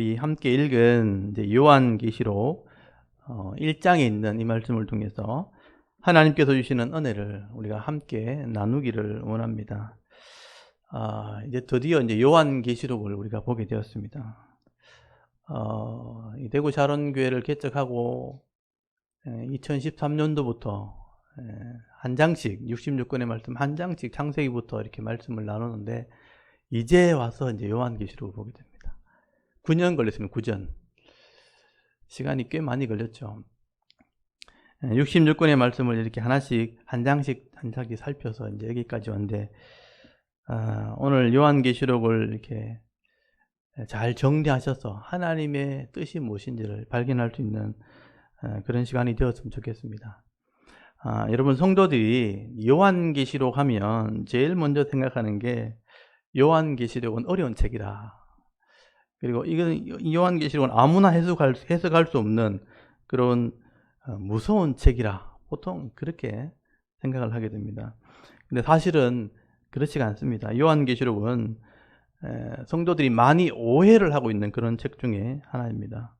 우리 함께 읽은 이제 요한계시록 1장에 있는 이 말씀을 통해서 하나님께서 주시는 은혜를 우리가 함께 나누기를 원합니다. 이제 드디어 이제 요한계시록을 우리가 보게 되었습니다. 이 대구 샤론교회를 개척하고 2013년도부터 한 장씩 66권의 말씀 한 장씩 창세기부터 이렇게 말씀을 나누는데 이제 와서 이제 요한계시록을 보게 됩니다. 9년 걸렸습니다. 9년. 시간이 꽤 많이 걸렸죠. 66권의 말씀을 이렇게 하나씩 한 장씩 살펴서 이제 여기까지 왔는데 오늘 요한계시록을 이렇게 잘 정리하셔서 하나님의 뜻이 무엇인지를 발견할 수 있는 그런 시간이 되었으면 좋겠습니다. 여러분 성도들이 요한계시록 하면 제일 먼저 생각하는 게 요한계시록은 어려운 책이다. 그리고 이 요한계시록은 아무나 해석할 수 없는 그런 무서운 책이라 보통 그렇게 생각을 하게 됩니다. 근데 사실은 그렇지가 않습니다. 요한계시록은 성도들이 많이 오해를 하고 있는 그런 책 중에 하나입니다.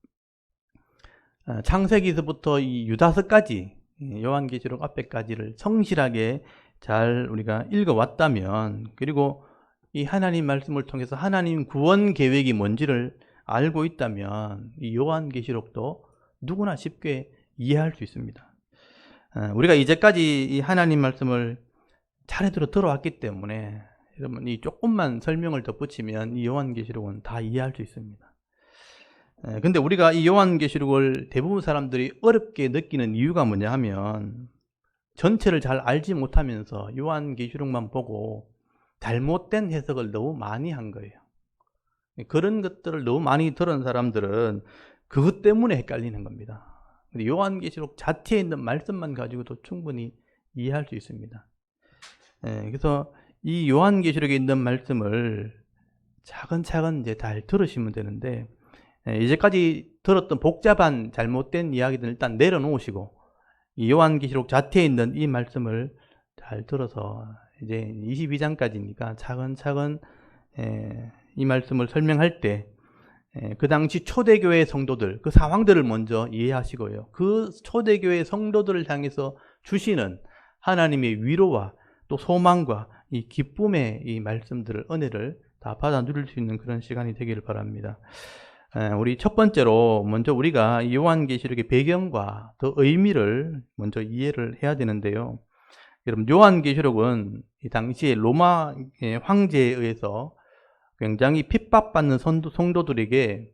창세기서부터 이 유다서까지 요한계시록 앞에까지를 성실하게 잘 우리가 읽어왔다면, 그리고 이 하나님 말씀을 통해서 하나님 구원 계획이 뭔지를 알고 있다면 이 요한계시록도 누구나 쉽게 이해할 수 있습니다. 우리가 이제까지 이 하나님 말씀을 차례대로 들어왔기 때문에 여러분 이 조금만 설명을 덧붙이면 이 요한계시록은 다 이해할 수 있습니다. 근데 우리가 이 요한계시록을 대부분 사람들이 어렵게 느끼는 이유가 뭐냐 하면 전체를 잘 알지 못하면서 요한계시록만 보고 잘못된 해석을 너무 많이 한 거예요. 그런 것들을 너무 많이 들은 사람들은 그것 때문에 헷갈리는 겁니다. 근데 요한계시록 자체에 있는 말씀만 가지고도 충분히 이해할 수 있습니다. 그래서 이 요한계시록에 있는 말씀을 차근차근 이제 잘 들으시면 되는데, 이제까지 들었던 복잡한 잘못된 이야기들을 일단 내려놓으시고 이 요한계시록 자체에 있는 이 말씀을 잘 들어서 이제 22장까지니까 차근차근 이 말씀을 설명할 때 그 당시 초대교회 성도들, 그 상황들을 먼저 이해하시고요. 그 초대교회 성도들을 향해서 주시는 하나님의 위로와 또 소망과 이 기쁨의 이 말씀들을, 은혜를 다 받아 누릴 수 있는 그런 시간이 되기를 바랍니다. 우리 첫 번째로 먼저 우리가 요한계시록의 배경과 더 의미를 먼저 이해를 해야 되는데요. 여러분 요한계시록은 이 당시에 로마 황제에 의해서 굉장히 핍박받는 성도들에게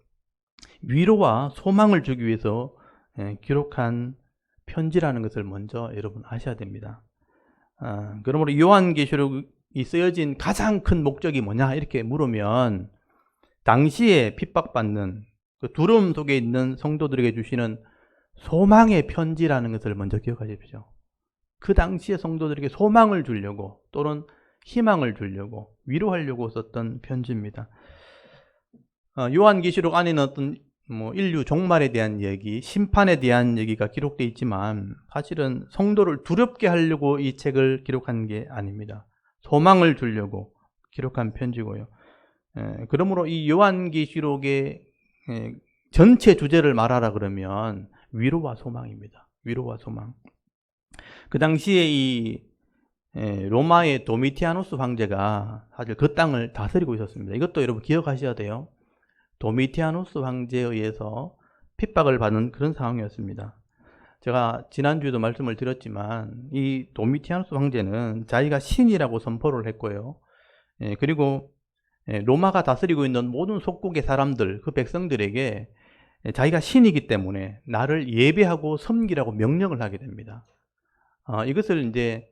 위로와 소망을 주기 위해서 기록한 편지라는 것을 먼저 여러분 아셔야 됩니다. 그러므로 요한계시록이 쓰여진 가장 큰 목적이 뭐냐 이렇게 물으면 당시에 핍박받는 그 두려움 속에 있는 성도들에게 주시는 소망의 편지라는 것을 먼저 기억하십시오. 그 당시의 성도들에게 소망을 주려고 또는 희망을 주려고 위로하려고 썼던 편지입니다. 요한계시록 안에는 어떤 인류 종말에 대한 얘기, 심판에 대한 얘기가 기록되어 있지만 사실은 성도를 두렵게 하려고 이 책을 기록한 게 아닙니다. 소망을 주려고 기록한 편지고요. 그러므로 이 요한계시록의 전체 주제를 말하라 그러면 위로와 소망입니다. 위로와 소망. 그 당시에 이 로마의 도미티아누스 황제가 사실 그 땅을 다스리고 있었습니다. 이것도 여러분 기억하셔야 돼요. 도미티아누스 황제에 의해서 핍박을 받는 그런 상황이었습니다. 제가 지난주에도 말씀을 드렸지만 이 도미티아누스 황제는 자기가 신이라고 선포를 했고요. 그리고 로마가 다스리고 있는 모든 속국의 사람들, 그 백성들에게 자기가 신이기 때문에 나를 예배하고 섬기라고 명령을 하게 됩니다. 이것을 이제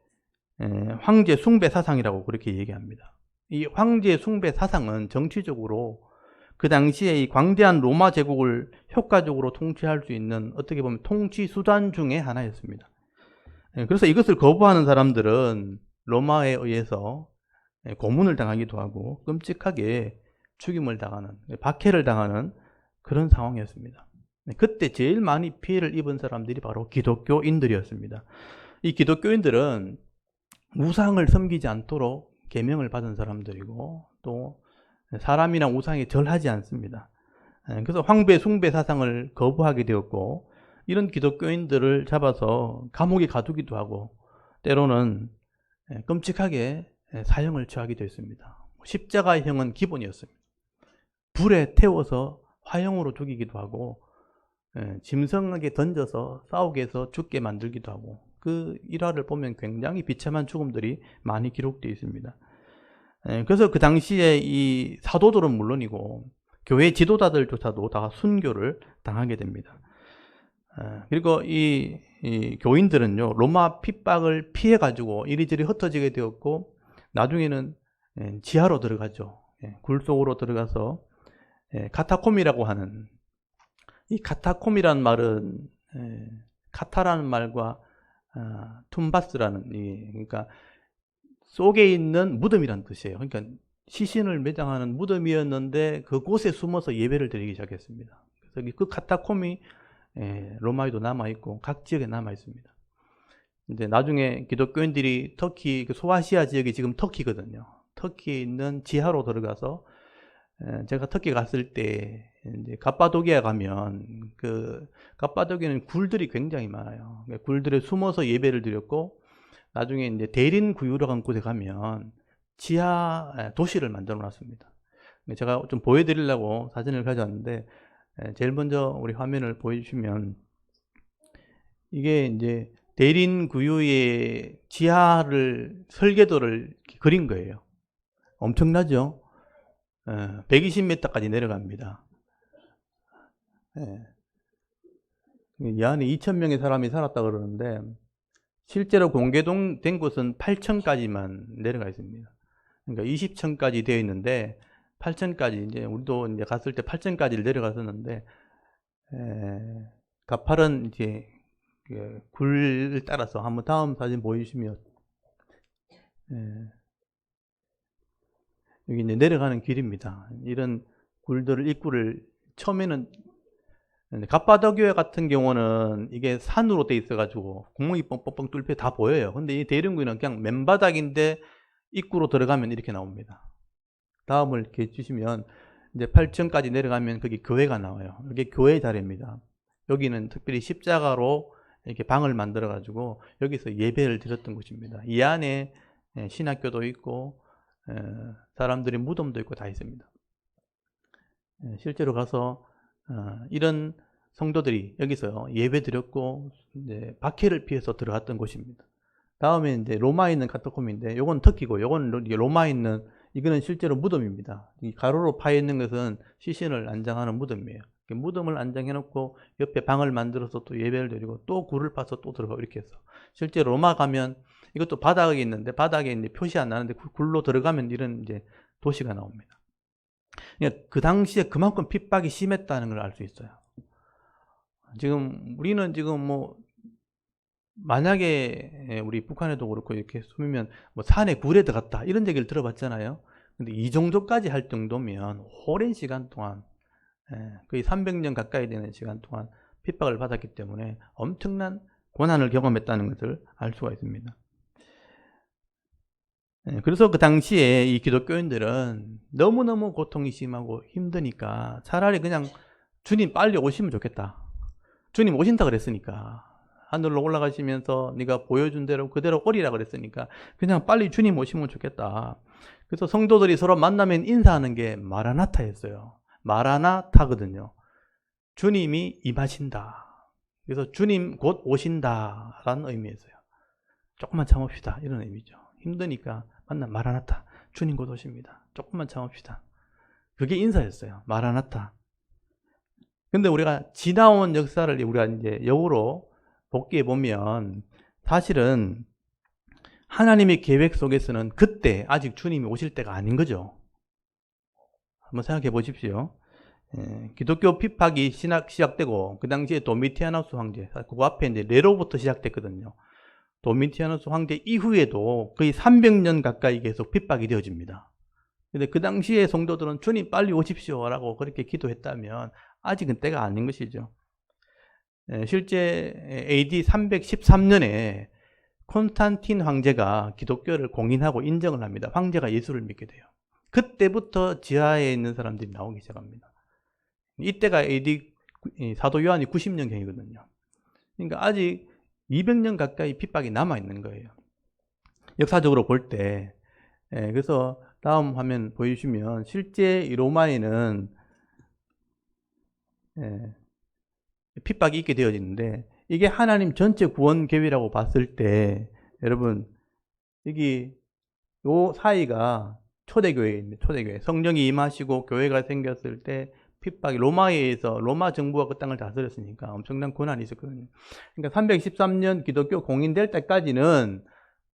황제 숭배 사상이라고 그렇게 얘기합니다. 이 황제 숭배 사상은 정치적으로 그 당시에 이 광대한 로마 제국을 효과적으로 통치할 수 있는 어떻게 보면 통치 수단 중에 하나였습니다. 그래서 이것을 거부하는 사람들은 로마에 의해서 고문을 당하기도 하고 끔찍하게 죽임을 당하는, 박해를 당하는 그런 상황이었습니다. 그때 제일 많이 피해를 입은 사람들이 바로 기독교인들이었습니다. 이 기독교인들은 우상을 섬기지 않도록 계명을 받은 사람들이고 또 사람이나 우상에 절하지 않습니다. 그래서 황배, 숭배 사상을 거부하게 되었고, 이런 기독교인들을 잡아서 감옥에 가두기도 하고, 때로는 끔찍하게 사형을 처하게 됐습니다. 십자가형은 기본이었습니다. 불에 태워서 화형으로 죽이기도 하고, 짐승에게 던져서 싸우게 해서 죽게 만들기도 하고, 그 일화를 보면 굉장히 비참한 죽음들이 많이 기록되어 있습니다. 그래서 그 당시에 이 사도들은 물론이고 교회 지도자들조차도 다 순교를 당하게 됩니다. 그리고 이 교인들은요, 로마 핍박을 피해 가지고 이리저리 흩어지게 되었고, 나중에는 지하로 들어가죠. 굴 속으로 들어가서 카타콤이라고 하는, 이 카타콤이라는 말은 카타라는 말과 툼바스라는, 그러니까 속에 있는 무덤이라는 뜻이에요. 그러니까 시신을 매장하는 무덤이었는데 그곳에 숨어서 예배를 드리기 시작했습니다. 그래서 그 카타콤이 로마에도 남아있고 각 지역에 남아있습니다. 이제 나중에 기독교인들이 터키, 소아시아 지역이 지금 터키거든요. 터키에 있는 지하로 들어가서, 제가 터키 갔을 때 이제 갑바도기아 가면, 그 갑바도기아는 굴들이 굉장히 많아요. 굴들에 숨어서 예배를 드렸고, 나중에 이제 대린 구유라고 하는 곳에 가면 지하 도시를 만들어 놨습니다. 제가 좀 보여드리려고 사진을 가져왔는데, 제일 먼저 우리 화면을 보여주시면, 이게 이제 대린 구유의 지하를, 설계도를 그린 거예요. 엄청나죠? 120m까지 내려갑니다. 이 안에 2,000명의 사람이 살았다 그러는데, 실제로 공개된 곳은 8층까지만 내려가 있습니다. 그러니까 20층까지 되어 있는데, 8층까지, 이제 우리도 이제 갔을 때 8층까지 내려갔었는데, 가파른 이제 굴을 따라서, 한번 다음 사진 보여주시면, 여기 이제 내려가는 길입니다. 이런 굴들을, 입구를, 처음에는, 갑바도기아 같은 경우는 이게 산으로 돼 있어가지고 구멍이 뻥뻥뻥 뚫려 다 보여요. 근데 이 대륜구이는 그냥 맨바닥인데 입구로 들어가면 이렇게 나옵니다. 다음을 이렇게 주시면, 이제 8층까지 내려가면 거기 교회가 나와요. 이게 교회 자리입니다. 여기는 특별히 십자가로 이렇게 방을 만들어가지고 여기서 예배를 드렸던 곳입니다. 이 안에 신학교도 있고, 사람들이 무덤도 있고 다 있습니다. 실제로 가서 이런 성도들이 여기서 예배 드렸고, 이제 박해를 피해서 들어갔던 곳입니다. 다음에 이제 로마에 있는 카타콤인데, 요건 터키고, 요건 로마에 있는, 이거는 실제로 무덤입니다. 이 가로로 파여 있는 것은 시신을 안장하는 무덤이에요. 무덤을 안장해 놓고 옆에 방을 만들어서 또 예배를 드리고 또 굴을 파서 또 들어가고 이렇게 해서, 실제 로마 가면 이것도 바닥에 있는데, 바닥에 이제 표시 안 나는데 굴로 들어가면 이런 이제 도시가 나옵니다. 그러니까 그 당시에 그만큼 핍박이 심했다는 걸 알 수 있어요. 지금 우리는 지금 뭐 만약에 우리 북한에도 그렇고 이렇게 숨으면 뭐 산에 굴에 들어갔다 이런 얘기를 들어봤잖아요. 근데 이 정도까지 할 정도면 오랜 시간 동안, 거의 300년 가까이 되는 시간 동안 핍박을 받았기 때문에 엄청난 고난을 경험했다는 것을 알 수가 있습니다. 그래서 그 당시에 이 기독교인들은 너무너무 고통이 심하고 힘드니까 차라리 그냥 주님 빨리 오시면 좋겠다. 주님 오신다 그랬으니까, 하늘로 올라가시면서 네가 보여준 대로 그대로 오리라 그랬으니까 그냥 빨리 주님 오시면 좋겠다. 그래서 성도들이 서로 만나면 인사하는 게 마라나타였어요. 마라나타거든요. 주님이 임하신다. 그래서 주님 곧 오신다 라는 의미였어요. 조금만 참읍시다 이런 의미죠. 힘드니까 만나, 마라나타, 주님 곧 오십니다. 조금만 참읍시다. 그게 인사였어요. 마라나타. 근데 우리가 지나온 역사를 우리가 이제 역으로 복귀해 보면, 사실은 하나님의 계획 속에서는 그때 아직 주님이 오실 때가 아닌 거죠. 한번 생각해 보십시오. 기독교 핍박이 시작되고, 그 당시에 도미티아누스 황제, 그 앞에 이제 네로부터 시작됐거든요. 도미티아누스 황제 이후에도 거의 300년 가까이 계속 핍박이 되어집니다. 근데 그 당시에 성도들은 주님 빨리 오십시오 라고 그렇게 기도했다면 아직은 때가 아닌 것이죠. 실제 AD 313년에 콘스탄틴 황제가 기독교를 공인하고 인정을 합니다. 황제가 예수를 믿게 돼요. 그때부터 지하에 있는 사람들이 나오기 시작합니다. 이때가 AD 사도 요한이 90년경이거든요. 그러니까 아직 200년 가까이 핍박이 남아있는 거예요. 역사적으로 볼 때. 그래서 다음 화면 보여주시면 실제 이 로마에는 핍박이 있게 되어지는데 이게 하나님 전체 구원 계획이라고 봤을 때 여러분 여기 요 사이가 초대교회입니다. 초대교회. 성령이 임하시고 교회가 생겼을 때 핍박이 로마에 의해서 로마 정부가 그 땅을 다스렸으니까 엄청난 고난이 있었거든요. 그러니까 313년 기독교 공인될 때까지는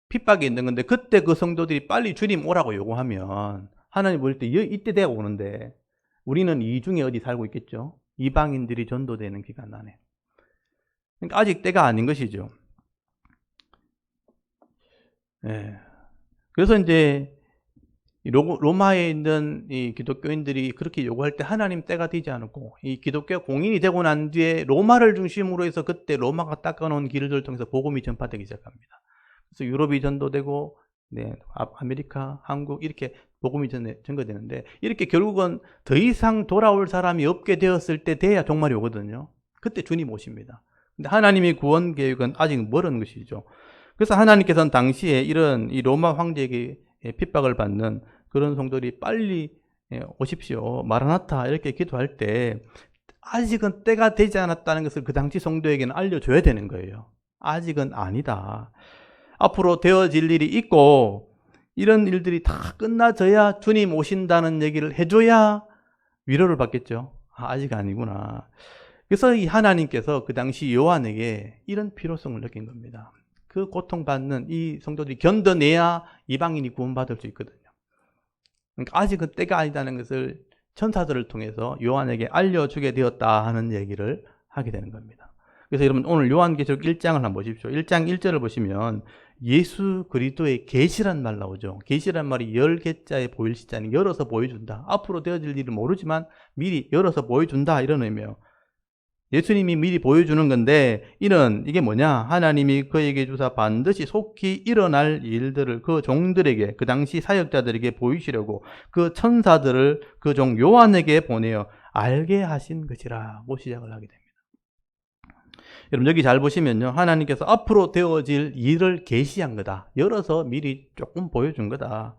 핍박이 있는 건데 그때 그 성도들이 빨리 주님 오라고 요구하면 하나님 볼 때 이때 돼야 오는데 우리는 이 중에 어디 살고 있겠죠? 이방인들이 전도되는 기간 안에. 그러니까 아직 때가 아닌 것이죠. 그래서 이제 로마에 있는 이 기독교인들이 그렇게 요구할 때 하나님 때가 되지 않았고 이 기독교 공인이 되고 난 뒤에 로마를 중심으로 해서 그때 로마가 닦아놓은 길들을 통해서 복음이 전파되기 시작합니다. 그래서 유럽이 전도되고 아메리카, 한국 이렇게 복음이 전거되는데 이렇게 결국은 더 이상 돌아올 사람이 없게 되었을 때 돼야 종말이 오거든요. 그때 주님 오십니다. 근데 하나님의 구원 계획은 아직 멀은 것이죠. 그래서 하나님께서는 당시에 이런 이 로마 황제에게 핍박을 받는 그런 성도들이 빨리 오십시오. 마라나타 이렇게 기도할 때 아직은 때가 되지 않았다는 것을 그 당시 성도에게는 알려줘야 되는 거예요. 아직은 아니다. 앞으로 되어질 일이 있고 이런 일들이 다 끝나져야 주님 오신다는 얘기를 해줘야 위로를 받겠죠. 아직 아니구나. 그래서 이 하나님께서 그 당시 요한에게 이런 필요성을 느낀 겁니다. 그 고통받는 이 성도들이 견뎌내야 이방인이 구원받을 수 있거든요. 그러니까 아직은 때가 아니다는 것을 천사들을 통해서 요한에게 알려주게 되었다 하는 얘기를 하게 되는 겁니다. 그래서 여러분 오늘 요한계시록 1장을 한번 보십시오. 1장 1절을 보시면 예수 그리스도의 계시란 말 나오죠. 계시란 말이 열개자에 보일 시자니 열어서 보여준다. 앞으로 되어질 일을 모르지만 미리 열어서 보여준다 이런 의미예요. 예수님이 미리 보여주는 건데 이게 뭐냐? 하나님이 그에게 주사 반드시 속히 일어날 일들을 그 종들에게 그 당시 사역자들에게 보이시려고 그 천사들을 그 종 요한에게 보내어 알게 하신 것이라고 시작을 하게 됩니다. 여러분 여기 잘 보시면요. 하나님께서 앞으로 되어질 일을 계시한 거다. 열어서 미리 조금 보여준 거다.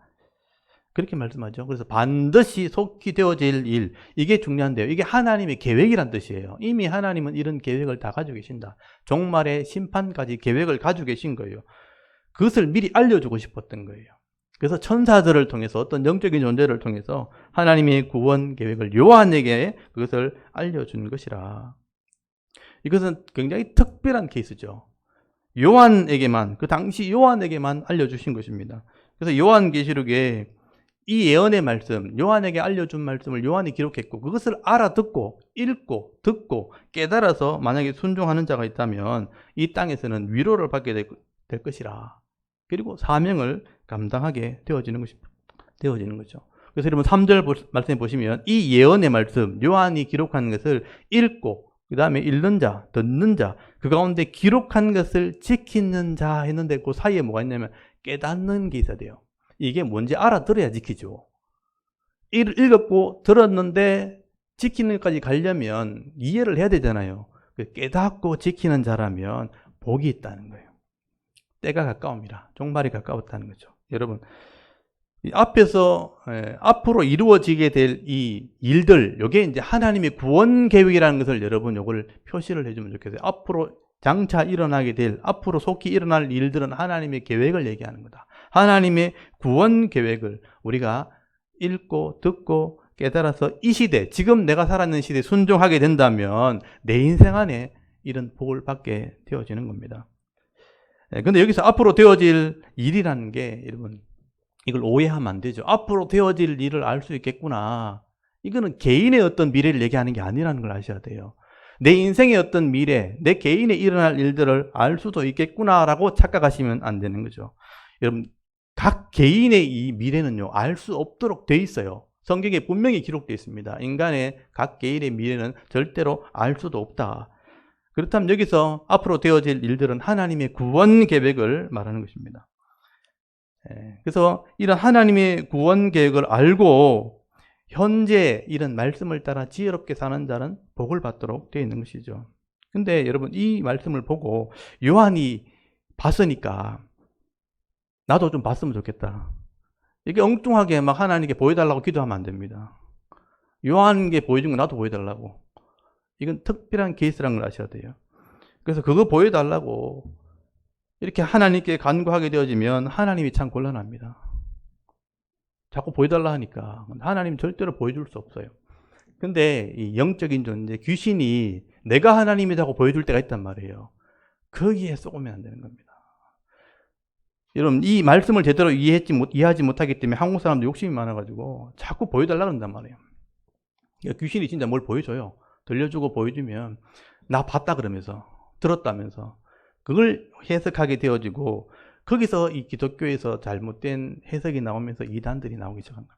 그렇게 말씀하죠. 그래서 반드시 속히 되어질 일, 이게 중요한데요. 이게 하나님의 계획이란 뜻이에요. 이미 하나님은 이런 계획을 다 가지고 계신다. 종말의 심판까지 계획을 가지고 계신 거예요. 그것을 미리 알려주고 싶었던 거예요. 그래서 천사들을 통해서 어떤 영적인 존재를 통해서 하나님의 구원 계획을 요한에게 그것을 알려준 것이라. 이것은 굉장히 특별한 케이스죠. 요한에게만, 그 당시 요한에게만 알려주신 것입니다. 그래서 요한계시록에 이 예언의 말씀, 요한에게 알려준 말씀을 요한이 기록했고 그것을 알아듣고 읽고 듣고 깨달아서 만약에 순종하는 자가 있다면 이 땅에서는 위로를 받게 될 것이라. 그리고 사명을 감당하게 되어지는 거죠. 그래서 여러분 3절 말씀해 보시면 이 예언의 말씀, 요한이 기록한 것을 읽고 그 다음에 읽는 자, 듣는 자, 그 가운데 기록한 것을 지키는 자 했는데 그 사이에 뭐가 있냐면 깨닫는 게 있어야 돼요. 이게 뭔지 알아들어야 지키죠. 읽었고 들었는데 지키는 것까지 가려면 이해를 해야 되잖아요. 깨닫고 지키는 자라면 복이 있다는 거예요. 때가 가까웁니다. 종말이 가까웠다는 거죠. 여러분 앞에서 앞으로 이루어지게 될 이 일들, 이게 이제 하나님의 구원 계획이라는 것을 여러분 요걸 표시를 해주면 좋겠어요. 앞으로 장차 일어나게 될, 앞으로 속히 일어날 일들은 하나님의 계획을 얘기하는 거다. 하나님의 구원 계획을 우리가 읽고 듣고 깨달아서 이 시대, 지금 내가 살아있는 시대에 순종하게 된다면 내 인생 안에 이런 복을 받게 되어지는 겁니다. 근데 여기서 앞으로 되어질 일이라는 게 여러분 이걸 오해하면 안 되죠. 앞으로 되어질 일을 알 수 있겠구나. 이거는 개인의 어떤 미래를 얘기하는 게 아니라는 걸 아셔야 돼요. 내 인생의 어떤 미래, 내 개인에 일어날 일들을 알 수도 있겠구나라고 착각하시면 안 되는 거죠. 여러분, 각 개인의 이 미래는요, 알 수 없도록 돼 있어요. 성경에 분명히 기록되어 있습니다. 인간의 각 개인의 미래는 절대로 알 수도 없다. 그렇다면 여기서 앞으로 되어질 일들은 하나님의 구원 계획을 말하는 것입니다. 그래서 이런 하나님의 구원 계획을 알고 현재 이런 말씀을 따라 지혜롭게 사는 자는 복을 받도록 되어 있는 것이죠. 근데 여러분, 이 말씀을 보고 요한이 봤으니까 나도 좀 봤으면 좋겠다. 이게 엉뚱하게 막 하나님께 보여달라고 기도하면 안 됩니다. 요한에게 보여준 거 나도 보여달라고. 이건 특별한 케이스라는 걸 아셔야 돼요. 그래서 그거 보여달라고 이렇게 하나님께 간구하게 되어지면 하나님이 참 곤란합니다. 자꾸 보여달라 하니까 하나님 절대로 보여줄 수 없어요. 근데 이 영적인 존재, 귀신이 내가 하나님이라고 보여줄 때가 있단 말이에요. 거기에 쏘면 안 되는 겁니다. 여러분, 이 말씀을 제대로 이해하지 못하기 때문에 한국 사람도 욕심이 많아가지고 자꾸 보여달라 그런단 말이에요. 그러니까 귀신이 진짜 뭘 보여줘요. 들려주고 보여주면 나 봤다 그러면서, 들었다면서 그걸 해석하게 되어지고, 거기서 이 기독교에서 잘못된 해석이 나오면서 이단들이 나오기 시작한 겁니다.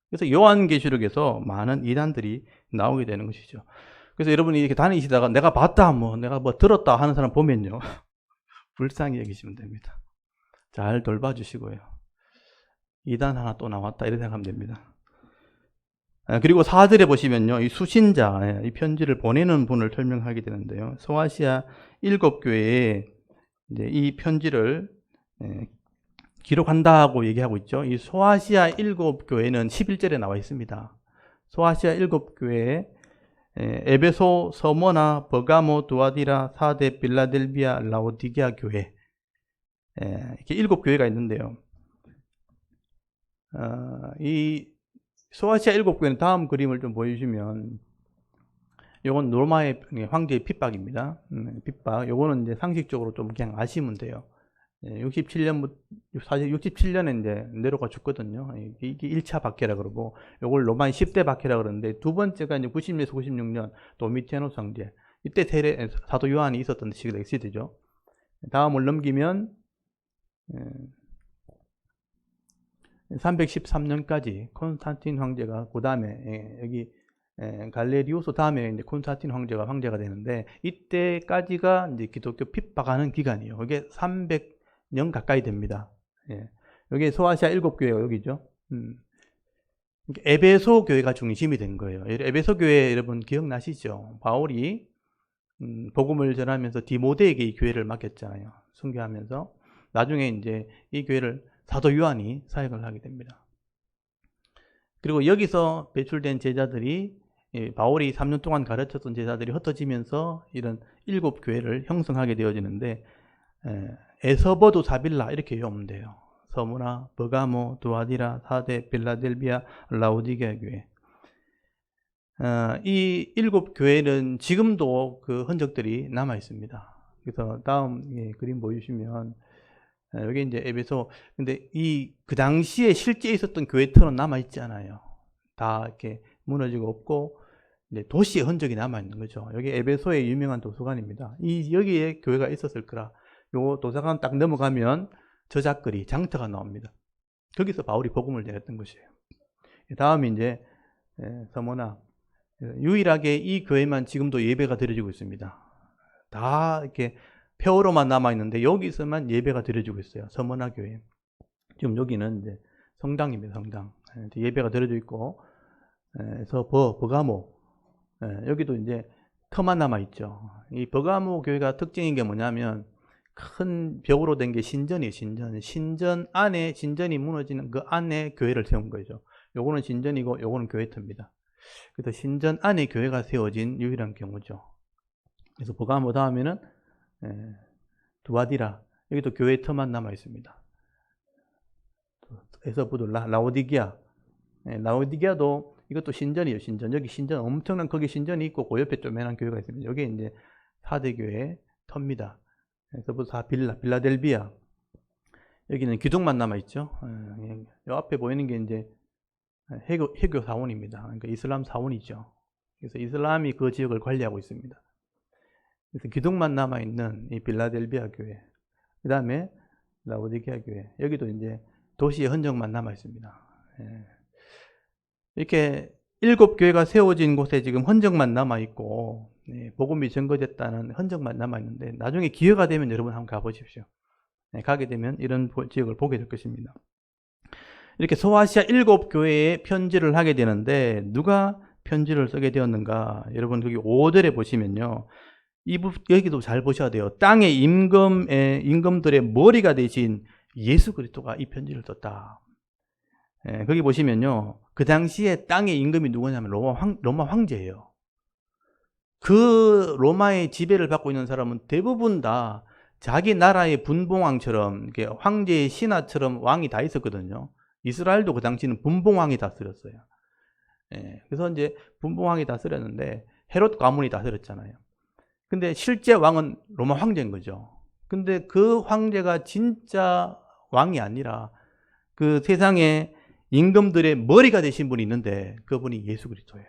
그래서 요한계시록에서 많은 이단들이 나오게 되는 것이죠. 그래서 여러분이 이렇게 다니시다가 내가 봤다, 내가 들었다 하는 사람 보면요, 불쌍히 여기시면 됩니다. 잘 돌봐주시고요. 이단 하나 또 나왔다 이렇게 생각하면 됩니다. 그리고 4절에 보시면요, 이 수신자, 이 편지를 보내는 분을 설명하게 되는데요. 소아시아 7교회에 이제 이 편지를 기록한다고 얘기하고 있죠. 이 소아시아 7교회는 11절에 나와 있습니다. 소아시아 7교회에 에베소, 서머나, 버가모, 두아디라, 사데, 빌라델비아, 라오디게아 교회, 이렇게 7교회가 있는데요. 이 소아시아 7교회는 다음 그림을 좀 보여주시면, 요건 로마의 황제의 핍박입니다. 핍박. 요거는 이제 상식적으로 좀 그냥 아시면 돼요. 67년에 이제 네로가 죽거든요. 이게 1차 박해라 그러고, 요걸 로마의 10대 박해라 그러는데, 두 번째가 이제 96에서 96년 도미티아노스 황제. 이때 사도 요한이 있었던 시대죠. 다음을 넘기면 313년까지 콘스탄틴 황제가, 그 다음에 여기 갈레리우스 다음에 이제 콘스탄틴 황제가 되는데, 이때까지가 이제 기독교 핍박하는 기간이에요. 이게 300년 가까이 됩니다. 여기 소아시아 7교회가 여기죠. 에베소 교회가 중심이 된 거예요. 에베소 교회 여러분 기억나시죠? 바울이 복음을 전하면서 디모데에게 이 교회를 맡겼잖아요. 순교하면서. 나중에 이제 이 교회를 사도 요한이 사역을 하게 됩니다. 그리고 여기서 배출된 제자들이, 바울이 3년 동안 가르쳤던 제자들이 흩어지면서 이런 7교회를 형성하게 되어지는데, 에서버두 사빌라 이렇게 외우면 돼요. 서무나, 버가모, 두아디라, 사데, 빌라델비아, 라오디게아 교회. 이 7교회는 지금도 그 흔적들이 남아 있습니다. 그래서 다음 그림 보여주시면, 여기 이제 에베소, 근데 그 당시에 실제 있었던 교회터는 남아있지 않아요. 다 이렇게 무너지고 없고, 이제 도시의 흔적이 남아있는 거죠. 여기 에베소의 유명한 도서관입니다. 여기에 교회가 있었을 거라. 요 도서관 딱 넘어가면 저작거리, 장터가 나옵니다. 거기서 바울이 복음을 전했던 것이에요. 다음이 이제 서머나. 유일하게 이 교회만 지금도 예배가 드려지고 있습니다. 다 이렇게 폐허로만 남아있는데 여기서만 예배가 드려지고 있어요. 서머나 교회. 지금 여기는 이제 성당입니다. 성당. 예배가 드려져 있고, 그래서 버가모. 여기도 이제 터만 남아있죠. 이 버가모 교회가 특징인 게 뭐냐면, 큰 벽으로 된 게 신전이에요. 신전 안에, 신전이 무너지는 그 안에 교회를 세운 거죠. 요거는 신전이고 요거는 교회터입니다. 그래서 신전 안에 교회가 세워진 유일한 경우죠. 그래서 버가모 다음에는 두아디라, 여기도 교회 터만 남아 있습니다. 에서부도 라오디게아, 라오디게아도 이것도 신전이에요. 신전. 여기 신전, 엄청난 거기 신전이 있고 그 옆에 조그만한 교회가 있습니다. 여기 이제 사대교회 터입니다. 에서부도 빌라델비아, 여기는 기둥만 남아 있죠. 이 앞에 보이는 게 이제 해교 사원입니다. 그러니까 이슬람 사원이죠. 그래서 이슬람이 그 지역을 관리하고 있습니다. 그래서 기둥만 남아있는 이 빌라델비아 교회, 그 다음에 라오디게아 교회, 여기도 이제 도시의 흔적만 남아있습니다. 이렇게 7교회가 세워진 곳에 지금 흔적만 남아있고, 복음이 증거됐다는 흔적만 남아있는데, 나중에 기회가 되면 여러분 한번 가보십시오. 가게 되면 이런 지역을 보게 될 것입니다. 이렇게 소아시아 7교회에 편지를 하게 되는데 누가 편지를 쓰게 되었는가? 여러분 거기 5절에 보시면요. 여기도 잘 보셔야 돼요. 땅의 임금들의 머리가 되신 예수 그리스도가 이 편지를 썼다. 예, 거기 보시면요. 그 당시에 땅의 임금이 누구냐면 로마 황제예요. 그 로마의 지배를 받고 있는 사람은 대부분 다 자기 나라의 분봉왕처럼 황제의 신하처럼 왕이 다 있었거든요. 이스라엘도 그 당시는 분봉왕이 다스렸어요. 예, 그래서 이제 분봉왕이 다스렸는데 헤롯 가문이 다스렸잖아요. 근데 실제 왕은 로마 황제인 거죠. 근데 그 황제가 진짜 왕이 아니라 그 세상에 임금들의 머리가 되신 분이 있는데 그분이 예수 그리스도예요.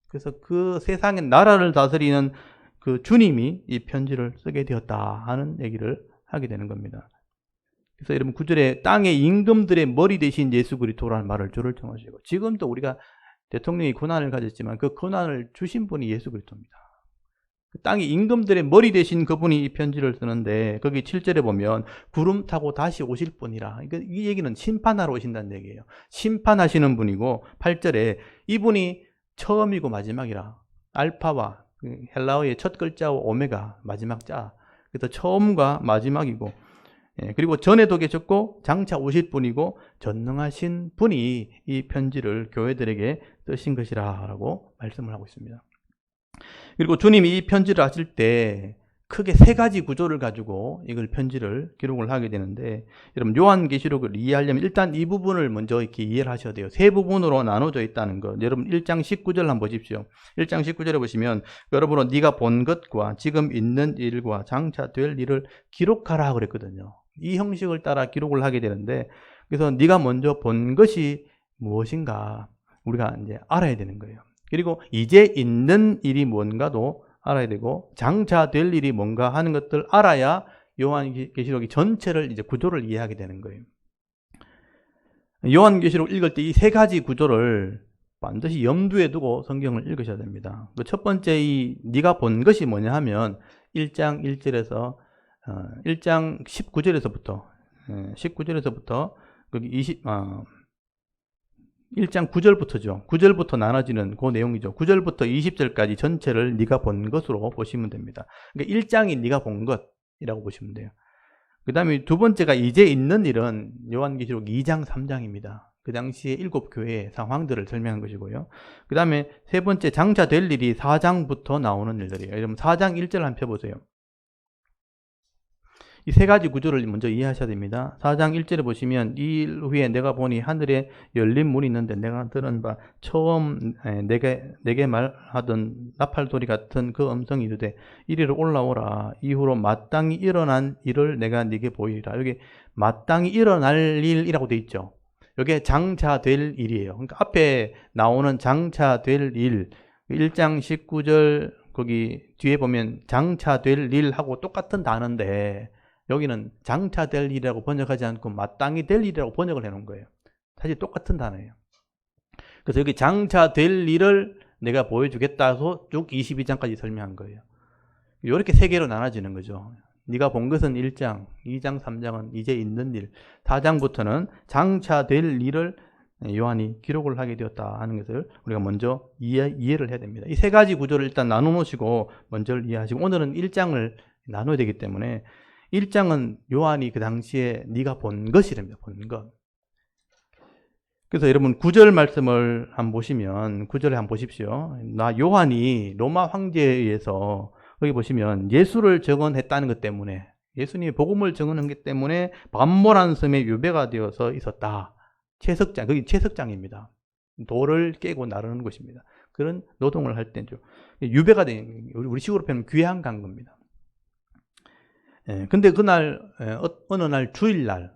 그래서 그 세상의 나라를 다스리는 그 주님이 이 편지를 쓰게 되었다 하는 얘기를 하게 되는 겁니다. 그래서 여러분 9절에 땅의 임금들의 머리 되신 예수 그리스도라는 말을 줄을 정하시고, 지금도 우리가 대통령이 고난을 가졌지만 그 고난을 주신 분이 예수 그리스도입니다. 땅의 임금들의 머리 되신 그분이 이 편지를 쓰는데 거기 7절에 보면 구름 타고 다시 오실 분이라, 이 얘기는 심판하러 오신다는 얘기예요. 심판하시는 분이고, 8절에 이분이 처음이고 마지막이라, 알파와 헬라어의 첫 글자와 오메가 마지막 자, 그래서 처음과 마지막이고, 그리고 전에도 계셨고 장차 오실 분이고 전능하신 분이 이 편지를 교회들에게 쓰신 것이라 라고 말씀을 하고 있습니다. 그리고 주님이 이 편지를 하실 때 크게 세 가지 구조를 가지고 이걸 편지를 기록을 하게 되는데, 여러분 요한계시록을 이해하려면 일단 이 부분을 먼저 이렇게 이해를 하셔야 돼요. 세 부분으로 나눠져 있다는 것. 여러분 1장 19절 한번 보십시오. 1장 19절에 보시면 여러분은 네가 본 것과 지금 있는 일과 장차 될 일을 기록하라 그랬거든요. 이 형식을 따라 기록을 하게 되는데, 그래서 네가 먼저 본 것이 무엇인가 우리가 이제 알아야 되는 거예요. 그리고 이제 있는 일이 뭔가도 알아야 되고 장차 될 일이 뭔가 하는 것들 알아야 요한계시록이 전체를 이제 구조를 이해하게 되는 거예요. 요한계시록 읽을 때 이 세 가지 구조를 반드시 염두에 두고 성경을 읽으셔야 됩니다. 첫 번째 이 네가 본 것이 뭐냐 하면 1장 1절에서 1장 19절에서부터 거기 1장 9절부터죠. 9절부터 나눠지는 그 내용이죠. 9절부터 20절까지 전체를 네가 본 것으로 보시면 됩니다. 그러니까 1장이 네가 본 것이라고 보시면 돼요. 그 다음에 두 번째가 이제 있는 일은 요한계시록 2장 3장입니다. 그 당시에 7교회의 상황들을 설명한 것이고요. 그 다음에 세 번째 장차 될 일이 4장부터 나오는 일들이에요. 여러분 4장 1절 한번 펴보세요. 이 세 가지 구조를 먼저 이해하셔야 됩니다. 4장 1절에 보시면 이 일 후에 내가 보니 하늘에 열린 문이 있는데 내가 들은 바 처음 내게 말하던 나팔소리 같은 그 음성이 이르되 이리로 올라오라. 이후로 마땅히 일어난 일을 내가 네게 보이리라. 여기 마땅히 일어날 일이라고 되어 있죠. 여기에 장차 될 일이에요. 그러니까 앞에 나오는 장차 될 일, 1장 19절 거기 뒤에 보면 장차 될 일하고 똑같은 단어인데 여기는 장차 될 일이라고 번역하지 않고 마땅히 될 일이라고 번역을 해놓은 거예요. 사실 똑같은 단어예요. 그래서 여기 장차 될 일을 내가 보여주겠다 해서 쭉 22장까지 설명한 거예요. 이렇게 세 개로 나눠지는 거죠. 네가 본 것은 1장, 2장, 3장은 이제 있는 일, 4장부터는 장차 될 일을 요한이 기록을 하게 되었다 하는 것을 우리가 먼저 이해를 해야 됩니다. 이 세 가지 구조를 일단 나눠 놓으시고 먼저 이해하시고, 오늘은 1장을 나눠야 되기 때문에 1장은 요한이 그 당시에 네가 본 것이랍니다. 본 것. 그래서 여러분 9절 말씀을 한번 보시면 9절에 한번 보십시오. 나 요한이 로마 황제에 의해서 여기 보시면 예수를 증언했다는 것 때문에, 예수님이 복음을 증언한 것 때문에 반모란 섬에 유배가 되어서 있었다. 채석장, 거기 채석장입니다. 돌을 깨고 나르는 곳입니다. 그런 노동을 할 때죠. 유배가 된, 우리 식으로 표현하면 귀양 간 겁니다. 근데 그날 어느 날 주일날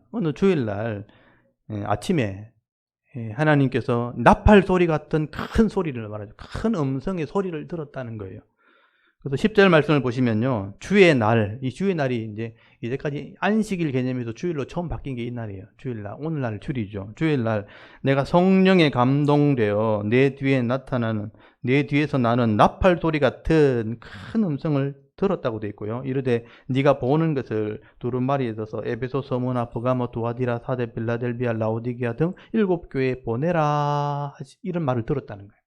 아침에 하나님께서 나팔 소리 같은 큰 소리를 말하죠. 큰 음성의 소리를 들었다는 거예요. 그래서 10절 말씀을 보시면요, 주의 날, 이 주의 날이 이제까지 안식일 개념에서 주일로 처음 바뀐 게 이 날이에요. 주일날, 오늘날 주일이죠. 주일날 내가 성령에 감동되어 내 뒤에서 나는 나팔 소리 같은 큰 음성을 들었다고 되어 있고요. 이르되 네가 보는 것을 두루마리에 넣어서 에베소, 서무나, 버가모, 두아디라, 사데, 빌라델비아, 라오디게아 등 7교회에 보내라, 이런 말을 들었다는 거예요.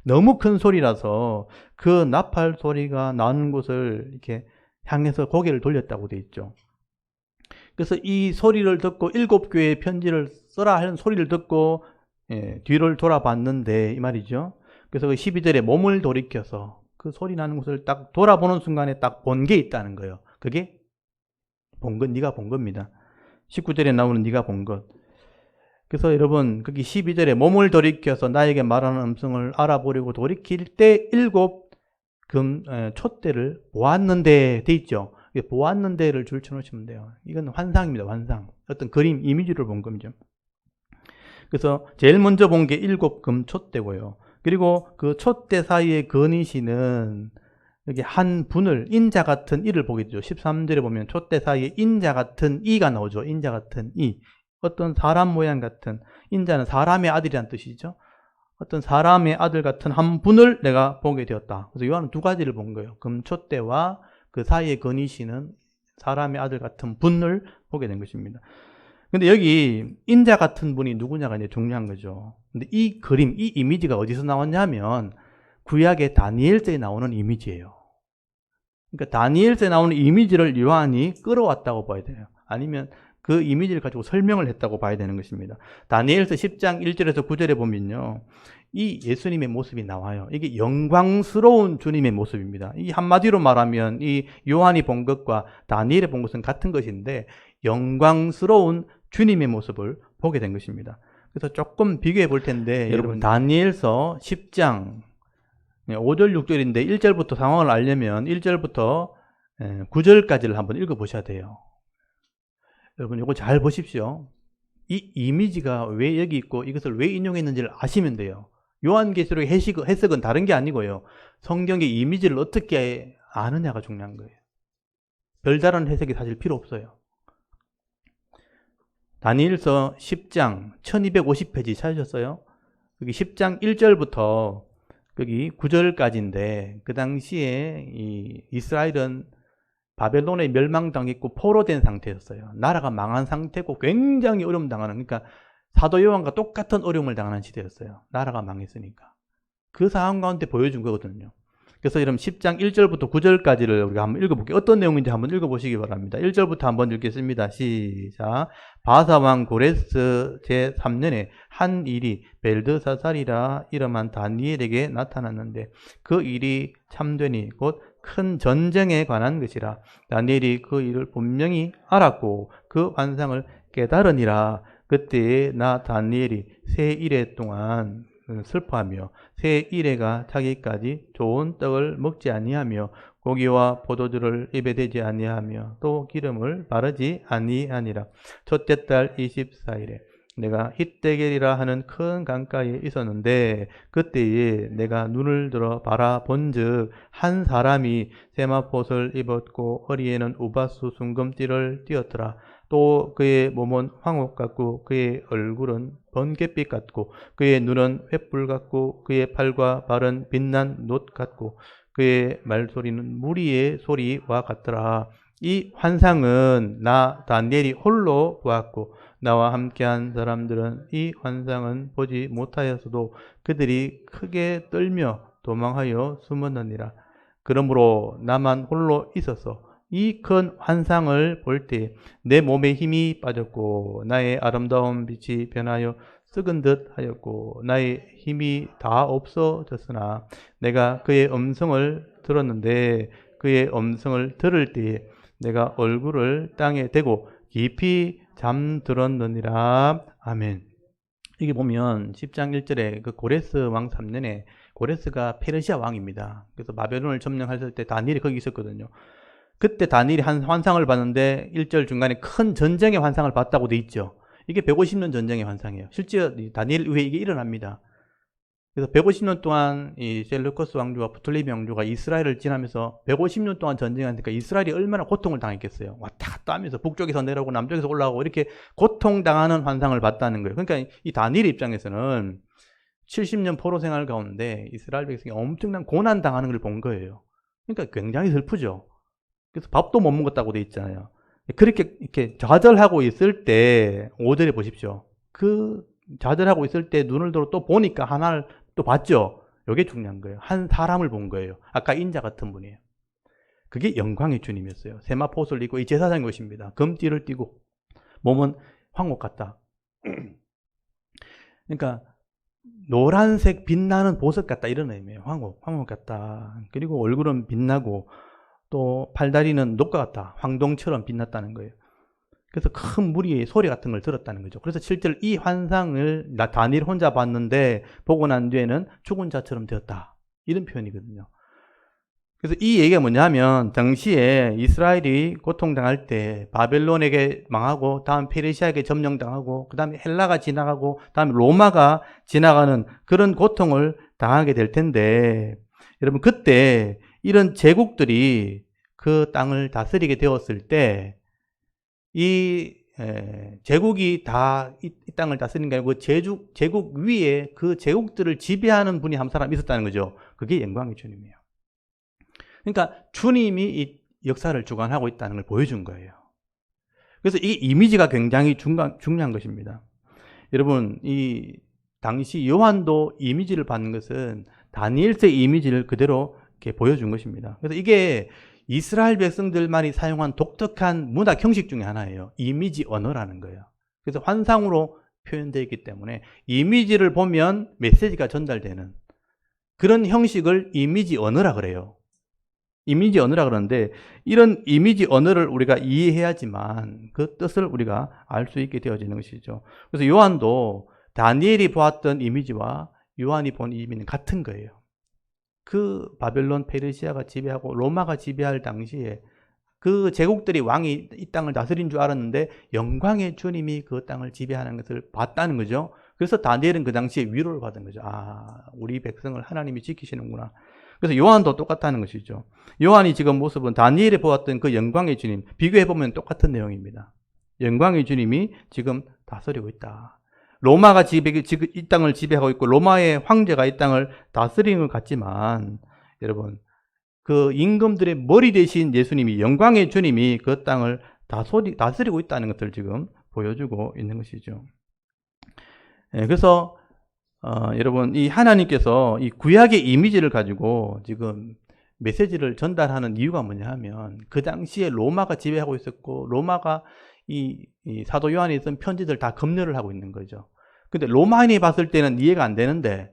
너무 큰 소리라서 그 나팔 소리가 나는 곳을 이렇게 향해서 고개를 돌렸다고 되어 있죠. 그래서 이 소리를 듣고 7교회에 편지를 써라 하는 소리를 듣고 뒤를 돌아봤는데 이 말이죠. 그래서 그 12절에 몸을 돌이켜서 그 소리 나는 곳을 딱 돌아보는 순간에 딱 본 게 있다는 거예요. 그게 본 것, 네가 본 겁니다. 19절에 나오는 네가 본 것. 그래서 여러분 거기 12절에 몸을 돌이켜서 나에게 말하는 음성을 알아보려고 돌이킬 때 7 촛대를 보았는데 돼 있죠. 보았는데를 줄쳐놓으시면 돼요. 이건 환상입니다. 환상. 어떤 그림, 이미지를 본 겁니다. 그래서 제일 먼저 본 게 7 촛대고요. 그리고 그 촛대 사이에 거니시는 여기 한 분을, 인자 같은 이를 보게 되죠. 13절에 보면 촛대 사이에 인자 같은 이가 나오죠. 인자 같은 이. 어떤 사람 모양 같은, 인자는 사람의 아들이란 뜻이죠. 어떤 사람의 아들 같은 한 분을 내가 보게 되었다. 그래서 요한은 2가지를 본 거예요. 금촛대와 그 사이에 거니시는 사람의 아들 같은 분을 보게 된 것입니다. 근데 여기 인자 같은 분이 누구냐가 이제 중요한 거죠. 근데 이 그림, 이 이미지가 어디서 나왔냐면 구약의 다니엘서에 나오는 이미지예요. 그러니까 다니엘서에 나오는 이미지를 요한이 끌어왔다고 봐야 돼요. 아니면 그 이미지를 가지고 설명을 했다고 봐야 되는 것입니다. 다니엘서 10장 1절에서 9절에 보면요, 이 예수님의 모습이 나와요. 이게 영광스러운 주님의 모습입니다. 이 한마디로 말하면 이 요한이 본 것과 다니엘이 본 것은 같은 것인데 영광스러운 주님의 모습을 보게 된 것입니다. 그래서 조금 비교해 볼 텐데 여러분 다니엘서 10장 5절 6절인데 1절부터 상황을 알려면 1절부터 9절까지를 한번 읽어보셔야 돼요. 여러분 이거 잘 보십시오. 이 이미지가 왜 여기 있고 이것을 왜 인용했는지를 아시면 돼요. 요한계시록의 해석은 다른 게 아니고요. 성경의 이미지를 어떻게 아느냐가 중요한 거예요. 별다른 해석이 사실 필요 없어요. 다니엘서 10장 1250페이지 찾으셨어요? 여기 10장 1절부터 여기 9절까지인데 그 당시에 이 이스라엘은 바벨론에 멸망당했고 포로된 상태였어요. 나라가 망한 상태고 굉장히 어려움 당하는, 그러니까 사도 요한과 똑같은 어려움을 당하는 시대였어요. 나라가 망했으니까. 그 상황 가운데 보여준 거거든요. 그래서 여러분 10장 1절부터 9절까지를 우리가 한번 읽어볼게요. 어떤 내용인지 한번 읽어보시기 바랍니다. 1절부터 한번 읽겠습니다. 시작. 바사왕 고레스 제3년에 한 일이 벨드사살이라 이름한 다니엘에게 나타났는데 그 일이 참되니 곧 큰 전쟁에 관한 것이라. 다니엘이 그 일을 분명히 알았고 그 환상을 깨달으니라. 그때에 나 다니엘이 세 일해 동안 슬퍼하며 새 이래가 차기까지 좋은 떡을 먹지 아니하며 고기와 포도주를 입에 대지 아니하며 또 기름을 바르지 아니하니라. 첫째 달 24일에 내가 hit대겔이라 하는 큰 강가에 있었는데 그때에 내가 눈을 들어 바라본즉 한 사람이 세마포옷을 입었고 허리에는 우바수 순금띠를 띠었더라. 또 그의 몸은 황옥 같고 그의 얼굴은 번갯빛 같고 그의 눈은 횃불 같고 그의 팔과 발은 빛난 놋 같고 그의 말소리는 무리의 소리와 같더라. 이 환상은 나 다니엘이 홀로 보았고 나와 함께한 사람들은 이 환상은 보지 못하였어도 그들이 크게 떨며 도망하여 숨었느니라. 그러므로 나만 홀로 있어서 이 큰 환상을 볼 때 내 몸에 힘이 빠졌고 나의 아름다운 빛이 변하여 썩은 듯 하였고 나의 힘이 다 없어졌으나 내가 그의 음성을 들었는데 그의 음성을 들을 때에 내가 얼굴을 땅에 대고 깊이 잠들었느니라. 아멘. 이게 보면 10장 1절에 그 고레스 왕 3년에 고레스가 페르시아 왕입니다. 그래서 바벨론을 점령했을 때 다니엘이 거기 있었거든요. 그때 다니엘이 한 환상을 봤는데 1절 중간에 큰 전쟁의 환상을 봤다고 돼 있죠. 이게 150년 전쟁의 환상이에요. 실제 다니엘 이후에 이게 일어납니다. 그래서 150년 동안 이 셀루커스 왕조와 프톨레미 왕조가 이스라엘을 지나면서 150년 동안 전쟁하니까 이스라엘이 얼마나 고통을 당했겠어요. 왔다 갔다 하면서 북쪽에서 내려오고 남쪽에서 올라오고 이렇게 고통당하는 환상을 봤다는 거예요. 그러니까 이 다니엘 입장에서는 70년 포로 생활 가운데 이스라엘 백성이 엄청난 고난 당하는 걸 본 거예요. 그러니까 굉장히 슬프죠. 그래서 밥도 못 먹었다고 돼 있잖아요. 그렇게 이렇게 좌절하고 있을 때 5절에 보십시오. 그 좌절하고 있을 때 눈을 들어 또 보니까 하나를 또 봤죠. 이게 중요한 거예요. 한 사람을 본 거예요. 아까 인자 같은 분이에요. 그게 영광의 주님이었어요. 세마포옷을 입고 이 제사장의 옷입니다. 금띠를 띠고 몸은 황옥 같다. 그러니까 노란색 빛나는 보석 같다 이런 의미예요. 황옥 같다. 그리고 얼굴은 빛나고 또 팔다리는 녹과 같다. 황동처럼 빛났다는 거예요. 그래서 큰 무리의 소리 같은 걸 들었다는 거죠. 그래서 실제로 이 환상을 다니엘 혼자 봤는데 보고 난 뒤에는 죽은 자처럼 되었다. 이런 표현이거든요. 그래서 이 얘기가 뭐냐면 당시에 이스라엘이 고통당할 때 바벨론에게 망하고 다음 페르시아에게 점령당하고 그 다음에 헬라가 지나가고 다음에 로마가 지나가는 그런 고통을 당하게 될 텐데 여러분 그때 이런 제국들이 그 땅을 다스리게 되었을 때 이 제국이 다 이 땅을 다스리는 게 아니고 제국 위에 그 제국들을 지배하는 분이 한 사람 있었다는 거죠. 그게 영광의 주님이에요. 그러니까 주님이 이 역사를 주관하고 있다는 걸 보여준 거예요. 그래서 이 이미지가 굉장히 중요한 것입니다. 여러분 이 당시 요한도 이미지를 받는 것은 다니엘서의 이미지를 그대로 이렇게 보여준 것입니다. 그래서 이게 이스라엘 백성들만이 사용한 독특한 문학 형식 중에 하나예요. 이미지 언어라는 거예요. 그래서 환상으로 표현되어 있기 때문에 이미지를 보면 메시지가 전달되는 그런 형식을 이미지 언어라 그래요. 이미지 언어라 그러는데 이런 이미지 언어를 우리가 이해해야지만 그 뜻을 우리가 알 수 있게 되어지는 것이죠. 그래서 요한도 다니엘이 보았던 이미지와 요한이 본 이미지는 같은 거예요. 그 바벨론 페르시아가 지배하고 로마가 지배할 당시에 그 제국들이 왕이 이 땅을 다스린 줄 알았는데 영광의 주님이 그 땅을 지배하는 것을 봤다는 거죠. 그래서 다니엘은 그 당시에 위로를 받은 거죠. 아, 우리 백성을 하나님이 지키시는구나. 그래서 요한도 똑같다는 것이죠. 요한이 지금 모습은 다니엘이 보았던 그 영광의 주님 비교해보면 똑같은 내용입니다. 영광의 주님이 지금 다스리고 있다. 로마가 지금 이 땅을 지배하고 있고 로마의 황제가 이 땅을 다스리는 것 같지만 여러분 그 임금들의 머리 대신 예수님이 영광의 주님이 그 땅을 다스리고 있다는 것을 지금 보여주고 있는 것이죠. 그래서 여러분 이 하나님께서 이 구약의 이미지를 가지고 지금 메시지를 전달하는 이유가 뭐냐 하면 그 당시에 로마가 지배하고 있었고 로마가 이 사도 요한이 쓴 편지들 다 검열을 하고 있는 거죠. 근데 로마인이 봤을 때는 이해가 안 되는데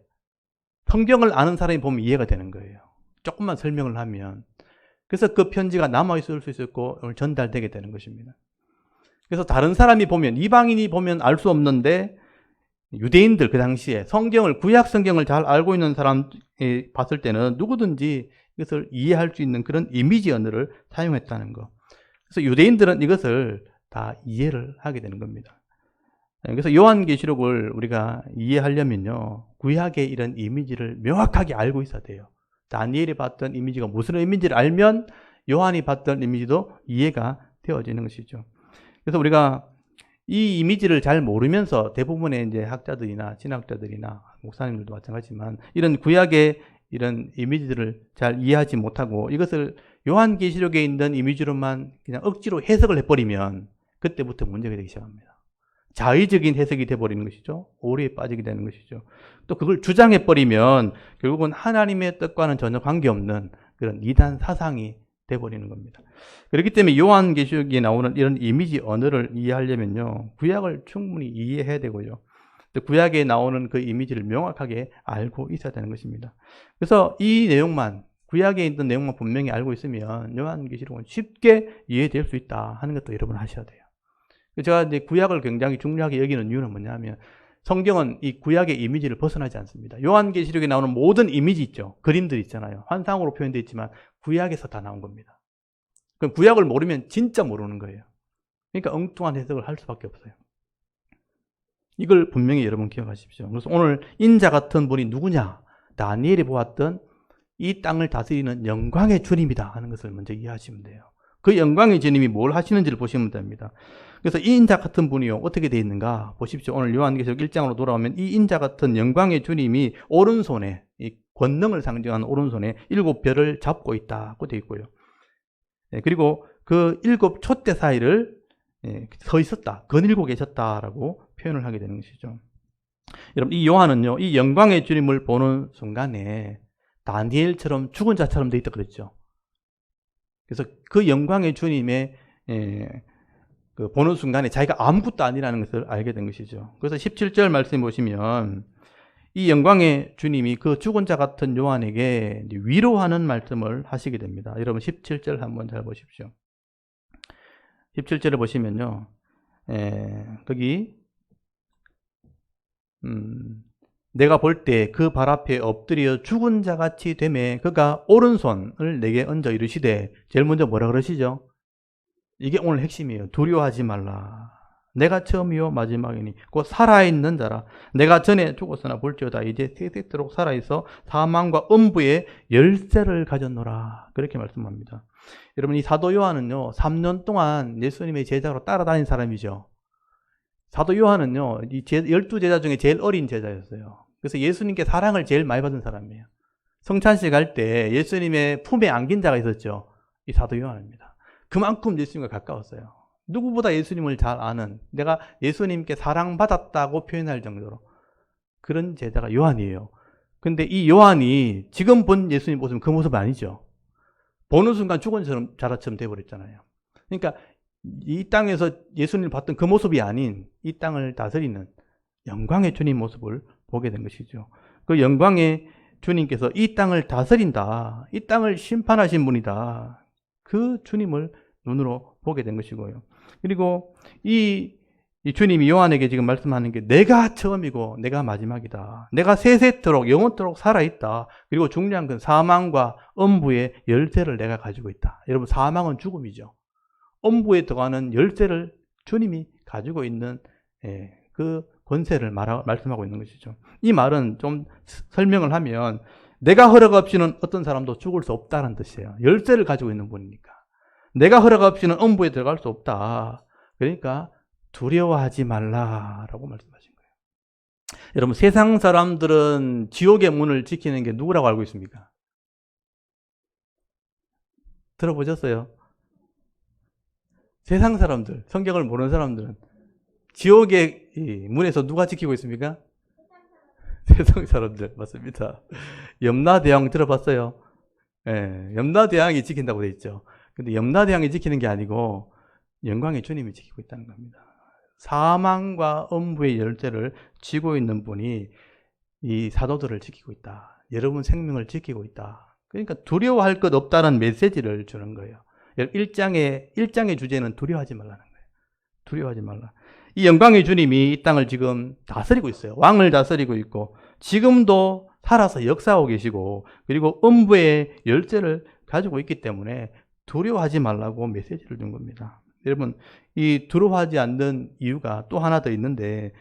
성경을 아는 사람이 보면 이해가 되는 거예요. 조금만 설명을 하면. 그래서 그 편지가 남아있을 수 있었고 전달되게 되는 것입니다. 그래서 다른 사람이 보면 이방인이 보면 알 수 없는데 유대인들 그 당시에 성경을 구약 성경을 잘 알고 있는 사람이 봤을 때는 누구든지 이것을 이해할 수 있는 그런 이미지 언어를 사용했다는 거. 그래서 유대인들은 이것을 다 이해를 하게 되는 겁니다. 그래서 요한계시록을 우리가 이해하려면요 구약의 이런 이미지를 명확하게 알고 있어야 돼요. 다니엘이 봤던 이미지가 무슨 의미인지를 알면 요한이 봤던 이미지도 이해가 되어지는 것이죠. 그래서 우리가 이 이미지를 잘 모르면서 대부분의 이제 학자들이나 신학자들이나 목사님들도 마찬가지지만 이런 구약의 이런 이미지들을 잘 이해하지 못하고 이것을 요한계시록에 있는 이미지로만 그냥 억지로 해석을 해버리면 그때부터 문제가 되기 시작합니다. 자의적인 해석이 돼버리는 것이죠. 오류에 빠지게 되는 것이죠. 또 그걸 주장해버리면 결국은 하나님의 뜻과는 전혀 관계없는 그런 이단 사상이 돼버리는 겁니다. 그렇기 때문에 요한계시록에 나오는 이런 이미지 언어를 이해하려면요 구약을 충분히 이해해야 되고요. 또 구약에 나오는 그 이미지를 명확하게 알고 있어야 되는 것입니다. 그래서 이 내용만 구약에 있는 내용만 분명히 알고 있으면 요한계시록은 쉽게 이해될 수 있다 하는 것도 여러분 아셔야 돼요. 제가 이제 구약을 굉장히 중요하게 여기는 이유는 뭐냐면 성경은 이 구약의 이미지를 벗어나지 않습니다. 요한계시록에 나오는 모든 이미지 있죠. 그림들 있잖아요. 환상으로 표현되어 있지만 구약에서 다 나온 겁니다. 그럼 구약을 모르면 진짜 모르는 거예요. 그러니까 엉뚱한 해석을 할 수밖에 없어요. 이걸 분명히 여러분 기억하십시오. 그래서 오늘 인자 같은 분이 누구냐? 다니엘이 보았던 이 땅을 다스리는 영광의 주님이다 하는 것을 먼저 이해하시면 돼요. 그 영광의 주님이 뭘 하시는지를 보시면 됩니다. 그래서 이 인자 같은 분이요 어떻게 되어 있는가 보십시오. 오늘 요한계시록 1장으로 돌아오면 이 인자 같은 영광의 주님이 오른손에 이 권능을 상징하는 오른손에 7별을 잡고 있다고 되어 있고요. 그리고 그 7 촛대 사이를 서 있었다, 거닐고 계셨다라고 표현을 하게 되는 것이죠. 여러분, 이 요한은요, 이 영광의 주님을 보는 순간에 다니엘처럼 죽은 자처럼 되어 있다 그랬죠. 그래서 그 영광의 주님의 그 보는 순간에 자기가 아무것도 아니라는 것을 알게 된 것이죠. 그래서 17절 말씀 보시면 이 영광의 주님이 그 죽은 자 같은 요한에게 위로하는 말씀을 하시게 됩니다. 여러분 17절 한번 잘 보십시오. 17절을 보시면요, 거기 내가 볼 때 그 발 앞에 엎드려 죽은 자 같이 되매 그가 오른손을 내게 얹어 이르시되, 제일 먼저 뭐라 그러시죠? 이게 오늘 핵심이에요. 두려워하지 말라. 내가 처음이요 마지막이니 곧 살아있는 자라. 내가 전에 죽었으나 볼지어다 이제 세세토록 살아있어 사망과 음부의 열쇠를 가졌노라. 그렇게 말씀합니다. 여러분, 이 사도 요한은요 3년 동안 예수님의 제자로 따라다닌 사람이죠. 사도 요한은요 이 12제자 중에 제일 어린 제자였어요. 그래서 예수님께 사랑을 제일 많이 받은 사람이에요. 성찬식 할 때 예수님의 품에 안긴 자가 있었죠. 이 사도 요한입니다. 그만큼 예수님과 가까웠어요. 누구보다 예수님을 잘 아는, 내가 예수님께 사랑받았다고 표현할 정도로 그런 제자가 요한이에요. 근데 이 요한이 지금 본 예수님 모습은 그 모습 아니죠. 보는 순간 죽은 자처럼 돼버렸잖아요. 그러니까 이 땅에서 예수님을 봤던 그 모습이 아닌 이 땅을 다스리는 영광의 주님 모습을 보게 된 것이죠. 그 영광의 주님께서 이 땅을 다스린다, 이 땅을 심판하신 분이다, 그 주님을 눈으로 보게 된 것이고요. 그리고 이 주님이 요한에게 지금 말씀하는 게 내가 처음이고 내가 마지막이다. 내가 세세토록 영원토록 살아있다. 그리고 중요한 건 사망과 음부의 열쇠를 내가 가지고 있다. 여러분, 사망은 죽음이죠. 음부에 들어가는 열쇠를 주님이 가지고 있는 그 권세를 말씀하고 있는 것이죠. 이 말은 좀 설명을 하면 내가 허락 없이는 어떤 사람도 죽을 수 없다는 뜻이에요. 열쇠를 가지고 있는 분이니까. 내가 허락 없이는 음부에 들어갈 수 없다. 그러니까 두려워하지 말라라고 말씀하신 거예요. 여러분, 세상 사람들은 지옥의 문을 지키는 게 누구라고 알고 있습니까? 들어보셨어요? 세상 사람들, 성경을 모르는 사람들은 지옥의 문에서 누가 지키고 있습니까? 세상 사람들, 맞습니다. 염라대왕 들어봤어요? 염라대왕이 지킨다고 돼 있죠. 근데 염라대왕이 지키는 게 아니고 영광의 주님이 지키고 있다는 겁니다. 사망과 음부의 열쇠를 쥐고 있는 분이 이 사도들을 지키고 있다. 여러분 생명을 지키고 있다. 그러니까 두려워할 것 없다는 메시지를 주는 거예요. 1장의 주제는 두려워하지 말라는 거예요. 두려워하지 말라. 이 영광의 주님이 이 땅을 지금 다스리고 있어요. 왕을 다스리고 있고 지금도 살아서 역사하고 계시고 그리고 음부의 열쇠를 가지고 있기 때문에 두려워하지 말라고 메시지를 준 겁니다. 여러분, 이 두려워하지 않는 이유가 또 하나 더 있는데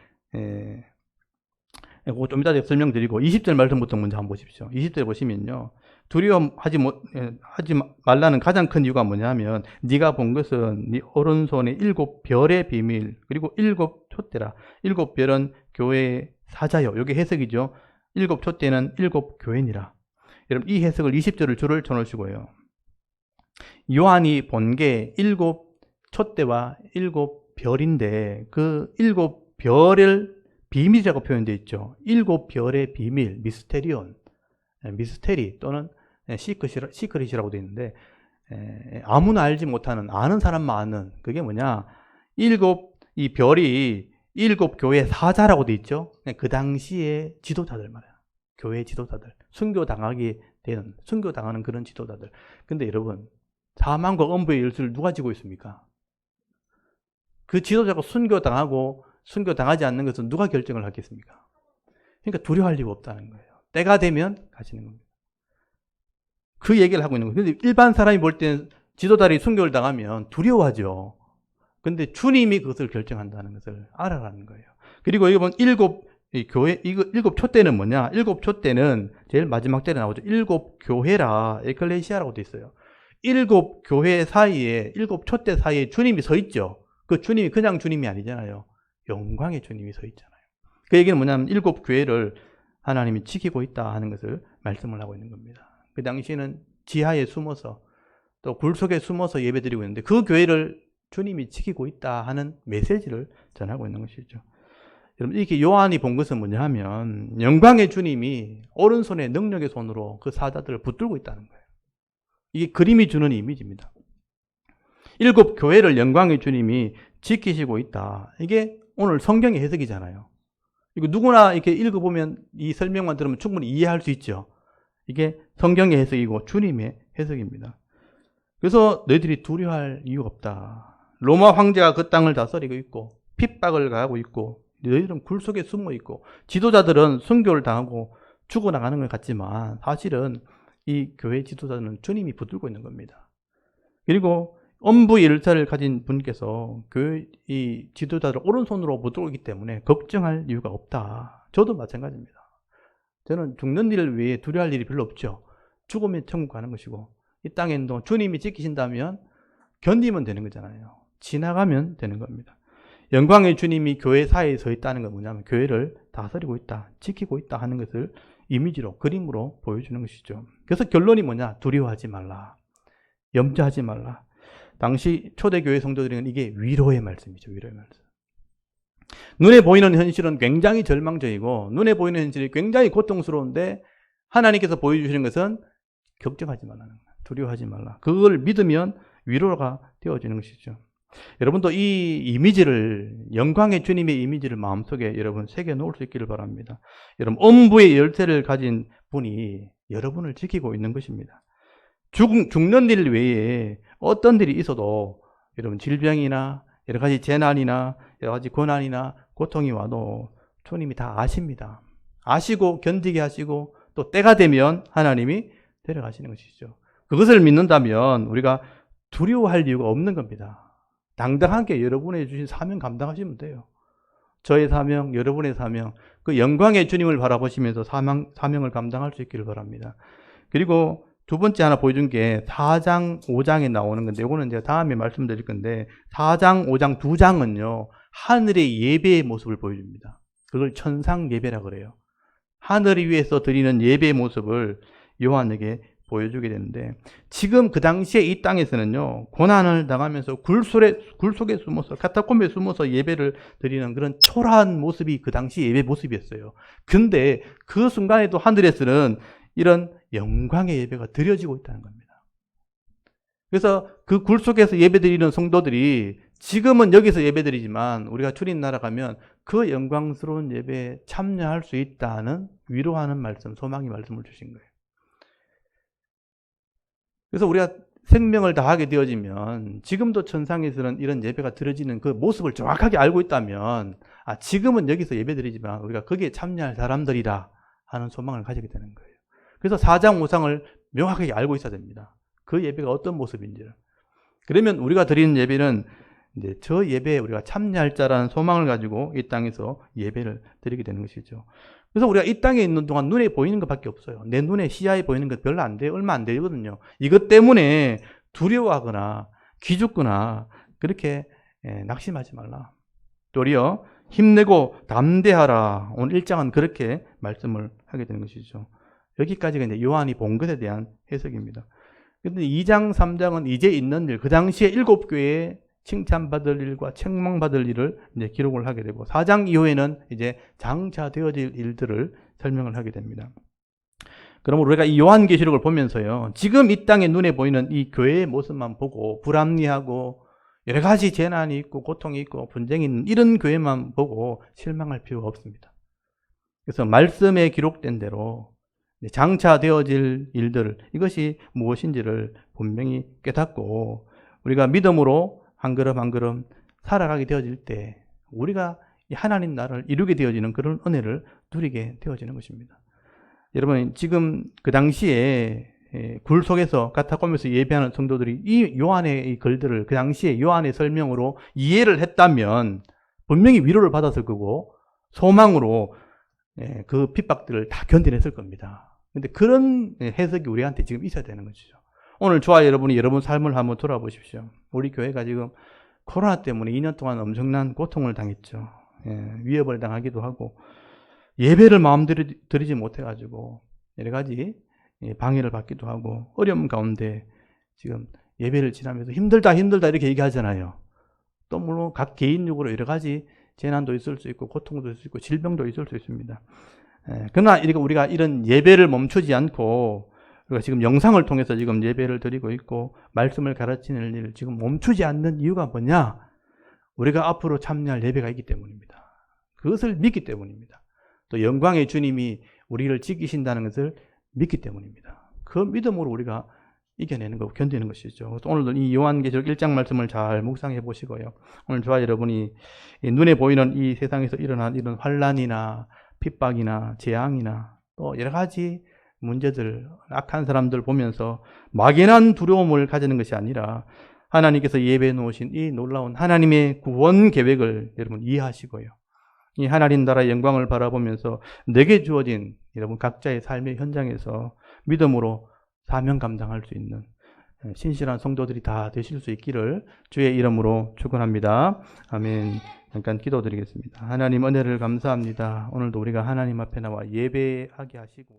그거 좀 이따 설명드리고 20절 말씀부터 먼저 한번 보십시오. 20절 보시면요, 두려워하지 말라는 가장 큰 이유가 뭐냐면 네가 본 것은 네 오른손에 7별의 비밀 그리고 7촛대라. 7별은 교회의 사자요. 이게 해석이죠. 7촛대는 7교회니라. 여러분, 이 해석을 20절을 줄을 쳐놓으시고요. 요한이 본 게 7촛대와 7별인데 그 7별을 비밀이라고 표현되어 있죠. 7별의 비밀, 미스테리온, 미스테리 또는 시크릿이라고 되어 있는데 아무나 알지 못하는, 아는 사람만 아는, 그게 뭐냐, 이 별이 7교회 사자라고 되어 있죠. 그 당시에 지도자들 말이야. 교회 지도자들, 순교당하는 그런 지도자들. 근데 여러분, 사망과 음부의 열쇠를 누가 쥐고 있습니까? 그 지도자가 순교당하지 않는 것은 누가 결정을 하겠습니까? 그러니까 두려워할 이유가 없다는 거예요. 때가 되면 가시는 겁니다. 그 얘기를 하고 있는 거예요. 근데 일반 사람이 볼 때는 지도자들이 순교를 당하면 두려워하죠. 근데 주님이 그것을 결정한다는 것을 알아라는 거예요. 그리고 이번 7촛대는 뭐냐? 7촛대는 제일 마지막 절에 나오죠. 7교회라, 에클레시아라고 돼 있어요. 7교회 사이에, 7촛대 사이에 주님이 서 있죠. 그 주님이 그냥 주님이 아니잖아요. 영광의 주님이 서 있잖아요. 그 얘기는 뭐냐면 7교회를 하나님이 지키고 있다 하는 것을 말씀을 하고 있는 겁니다. 그 당시에는 지하에 숨어서 또 굴 속에 숨어서 예배드리고 있는데 그 교회를 주님이 지키고 있다 하는 메시지를 전하고 있는 것이죠. 여러분, 이렇게 요한이 본 것은 뭐냐 하면 영광의 주님이 오른손에 능력의 손으로 그 사자들을 붙들고 있다는 거예요. 이게 그림이 주는 이미지입니다. 7 교회를 영광의 주님이 지키시고 있다. 이게 오늘 성경의 해석이잖아요. 이거 누구나 이렇게 읽어보면 이 설명만 들으면 충분히 이해할 수 있죠. 이게 성경의 해석이고 주님의 해석입니다. 그래서 너희들이 두려워할 이유가 없다. 로마 황제가 그 땅을 다스리고 있고 핍박을 가하고 있고 너희들은 굴 속에 숨어 있고 지도자들은 순교를 당하고 죽어나가는 것 같지만 사실은 이 교회 지도자들은 주님이 붙들고 있는 겁니다. 그리고 엄부의 열쇠를 가진 분께서 교회 이 지도자를 오른손으로 붙들고 있기 때문에 걱정할 이유가 없다. 저도 마찬가지입니다. 저는 죽는 일을 위해 두려워할 일이 별로 없죠. 죽으면 천국 가는 것이고 이 땅에도 주님이 지키신다면 견디면 되는 거잖아요. 지나가면 되는 겁니다. 영광의 주님이 교회 사이에 서 있다는 건 뭐냐면 교회를 다스리고 있다, 지키고 있다 하는 것을 이미지로, 그림으로 보여주는 것이죠. 그래서 결론이 뭐냐? 두려워하지 말라. 염려하지 말라. 당시 초대교회 성도들에게는 이게 위로의 말씀이죠. 위로의 말씀. 눈에 보이는 현실은 굉장히 절망적이고 눈에 보이는 현실이 굉장히 고통스러운데 하나님께서 보여주시는 것은 걱정하지 말라는 거예요. 두려워하지 말라. 그걸 믿으면 위로가 되어지는 것이죠. 여러분도 이 이미지를, 영광의 주님의 이미지를 마음속에 여러분 새겨놓을 수 있기를 바랍니다. 여러분, 엄부의 열쇠를 가진 분이 여러분을 지키고 있는 것입니다. 죽는 일 외에 어떤 일이 있어도 여러분 질병이나 여러 가지 재난이나 여러 가지 고난이나 고통이 와도 주님이 다 아십니다. 아시고 견디게 하시고 또 때가 되면 하나님이 데려가시는 것이죠. 그것을 믿는다면 우리가 두려워할 이유가 없는 겁니다. 당당하게 여러분의 주신 사명 감당하시면 돼요. 저의 사명, 여러분의 사명, 그 영광의 주님을 바라보시면서 사명을 감당할 수 있기를 바랍니다. 그리고 두 번째 하나 보여준 게 4장, 5장에 나오는 건데 이거는 제가 다음에 말씀드릴 건데 4장, 5장 두 장은요. 하늘의 예배의 모습을 보여줍니다. 그걸 천상 예배라고 그래요. 하늘 위에서 드리는 예배의 모습을 요한에게 보여주게 되는데 지금 그 당시에 이 땅에서는요. 고난을 당하면서 굴 속에 숨어서 카타콤에 숨어서 예배를 드리는 그런 초라한 모습이 그 당시 예배 모습이었어요. 근데 그 순간에도 하늘에서는 이런 영광의 예배가 드려지고 있다는 겁니다. 그래서 그 굴 속에서 예배드리는 성도들이 지금은 여기서 예배드리지만 우리가 주님 나라 가면 그 영광스러운 예배에 참여할 수 있다는 위로하는 말씀, 소망의 말씀을 주신 거예요. 그래서 우리가 생명을 다하게 되어지면 지금도 천상에서는 이런 예배가 드려지는 그 모습을 정확하게 알고 있다면 지금은 여기서 예배드리지만 우리가 거기에 참여할 사람들이라 하는 소망을 가지게 되는 거예요. 그래서 4장 5장을 명확하게 알고 있어야 됩니다. 그 예배가 어떤 모습인지를. 그러면 우리가 드리는 예배는 이제 저 예배에 우리가 참여할 자라는 소망을 가지고 이 땅에서 예배를 드리게 되는 것이죠. 그래서 우리가 이 땅에 있는 동안 눈에 보이는 것밖에 없어요. 내 눈에 시야에 보이는 것 별로 안 돼요. 얼마 안 되거든요. 이것 때문에 두려워하거나 기죽거나 그렇게 낙심하지 말라. 도리어 힘내고 담대하라. 오늘 1장은 그렇게 말씀을 하게 되는 것이죠. 여기까지가 이제 요한이 본 것에 대한 해석입니다. 그런데 2장, 3장은 이제 있는 일, 그 당시에 7교회에 칭찬받을 일과 책망받을 일을 이제 기록을 하게 되고 4장 이후에는 이제 장차 되어질 일들을 설명을 하게 됩니다. 그러면 우리가 이 요한계시록을 보면서요. 지금 이 땅에 눈에 보이는 이 교회의 모습만 보고 불합리하고 여러 가지 재난이 있고 고통이 있고 분쟁이 있는 이런 교회만 보고 실망할 필요가 없습니다. 그래서 말씀에 기록된 대로 장차 되어질 일들 이것이 무엇인지를 분명히 깨닫고 우리가 믿음으로 한 걸음 한 걸음 살아가게 되어질 때 우리가 하나님 나라를 이루게 되어지는 그런 은혜를 누리게 되어지는 것입니다. 여러분 지금 그 당시에 굴 속에서 카타콤에서 예배하는 성도들이 이 요한의 이 글들을 그 당시에 요한의 설명으로 이해를 했다면 분명히 위로를 받았을 거고 소망으로 그 핍박들을 다 견뎌냈을 겁니다. 근데 그런 해석이 우리한테 지금 있어야 되는 것이죠. 오늘 저와 여러분이 여러분 삶을 한번 돌아보십시오. 우리 교회가 지금 코로나 때문에 2년 동안 엄청난 고통을 당했죠. 위협을 당하기도 하고 예배를 마음대로 드리지 못해가지고 여러 가지 방해를 받기도 하고 어려움 가운데 지금 예배를 지나면서 힘들다 이렇게 얘기하잖아요. 또 물론 각 개인적으로 여러 가지 재난도 있을 수 있고 고통도 있을 수 있고 질병도 있을 수 있습니다. 그러나 우리가 이런 예배를 멈추지 않고 우리가 지금 영상을 통해서 지금 예배를 드리고 있고 말씀을 가르치는 일을 지금 멈추지 않는 이유가 뭐냐? 우리가 앞으로 참여할 예배가 있기 때문입니다. 그것을 믿기 때문입니다. 또 영광의 주님이 우리를 지키신다는 것을 믿기 때문입니다. 그 믿음으로 우리가 이겨내는 거, 견디는 것이죠. 오늘도 이 요한계시록 1장 말씀을 잘 묵상해 보시고요. 오늘 저와 여러분이 눈에 보이는 이 세상에서 일어난 이런 환란이나 핍박이나 재앙이나 또 여러 가지 문제들, 악한 사람들 보면서 막연한 두려움을 가지는 것이 아니라 하나님께서 예배해 놓으신 이 놀라운 하나님의 구원 계획을 여러분 이해하시고요. 이 하나님 나라의 영광을 바라보면서 내게 주어진 여러분 각자의 삶의 현장에서 믿음으로 사명 감당할 수 있는 신실한 성도들이 다 되실 수 있기를 주의 이름으로 축원합니다. 아멘. 잠깐 기도드리겠습니다. 하나님 은혜를 감사합니다. 오늘도 우리가 하나님 앞에 나와 예배하게 하시고